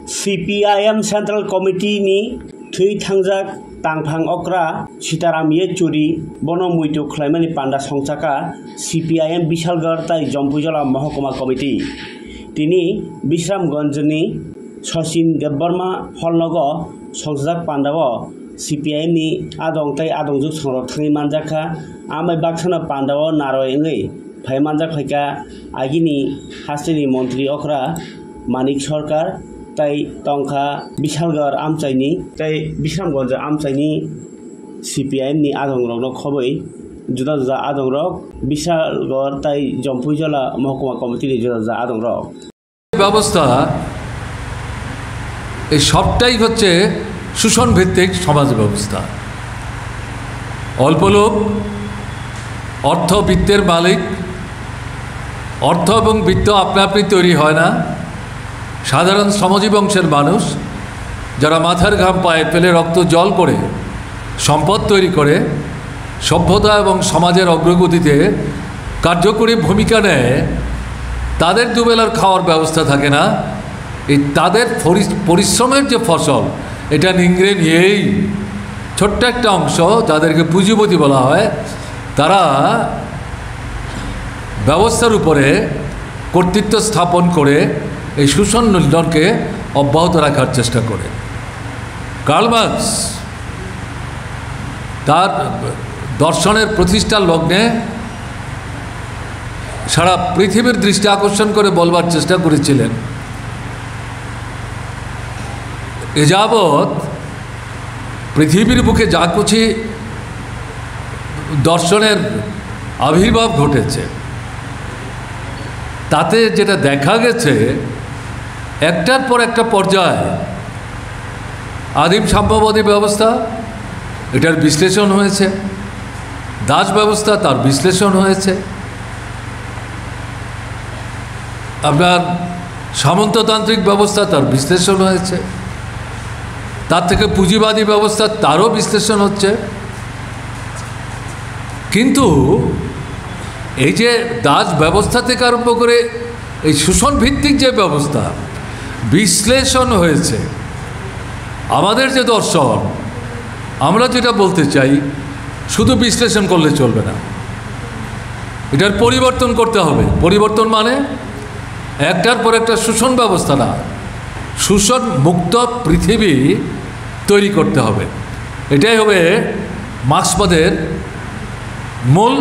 CPIM Central Committee ni thui thangjak tangphang okra Sitaram Yechuri bono muitu khlaimani panda songchaka CPIM Bishalgarh tai Jompuijala Mahokuma Committee tini Bisramganjni Sachin Debbarma Holnogo songjak pandao CPIM ni adong tai adongjuk songrok thangni manjaka amai baksana pandao naroengei phai manjak phaika agini hastini mantri okra Manik Sarkar tai tongkha Bishalgarh amchaini tai Bisramganj amchaini CPIM ni adongrok no khoboi juda juda adongrok Bishalgarh tai Jompuijala Mahokuma Committee ni juda juda adongrok ব্যবস্থা এই সবটাই হচ্ছে শোষণ ভিত্তিক সমাজ ব্যবস্থা। অল্প লোক অর্থ বিত্তের মালিক, অর্থ এবং বিত্ত আপনা আপনি তৈরি হয় না। সাধারণ শ্রমজীবী অংশের মানুষ যারা মাথার ঘাম পায়ে ফেলে রক্ত জল করে সম্পদ তৈরি করে সভ্যতা এবং সমাজের অগ্রগতিতে কার্যকরী ভূমিকা নেয়, তাদের দুবেলার খাওয়ার ব্যবস্থা থাকে না। এই তাদের পরিশ্রমের যে ফসল এটা নিংড়ে নিয়েই ছোট্ট একটা অংশ যাদেরকে পুঁজিপতি বলা হয়, তারা ব্যবস্থার উপরে কর্তৃত্ব স্থাপন করে এই শোষণ নির্যাতনকে অব্যাহত রাখার চেষ্টা করে। কার্ল মার্কস তার দর্শনের প্রতিষ্ঠার লগ্নে সারা পৃথিবীর দৃষ্টি আকর্ষণ করে বলবার চেষ্টা করেছিলেন, এ যাবৎ পৃথিবীর বুকে যা কিছু দর্শনের আবির্ভাব ঘটেছে তাতে যেটা দেখা গেছে একটার পর একটা পর্যায়ে আদিম সাম্যবাদী ব্যবস্থা এটার বিশ্লেষণ হয়েছে, দাস ব্যবস্থা তার বিশ্লেষণ হয়েছে, আপনার সামন্ততান্ত্রিক ব্যবস্থা তার বিশ্লেষণ হয়েছে, তার থেকে পুঁজিবাদী ব্যবস্থা তারও বিশ্লেষণ হচ্ছে। কিন্তু এই যে দাস ব্যবস্থা থেকে আরম্ভ করে এই শোষণ ভিত্তিক যে ব্যবস্থা বিশ্লেষণ হয়েছে, আমাদের যে দর্শন, আমরা যেটা বলতে চাই শুধু বিশ্লেষণ করলে চলবে না, এটার পরিবর্তন করতে হবে। পরিবর্তন মানে একটার পর একটা শোষণ ব্যবস্থা না, শোষণ মুক্ত পৃথিবী তৈরি করতে হবে। এটাই হবে মার্ক্সবাদের মূল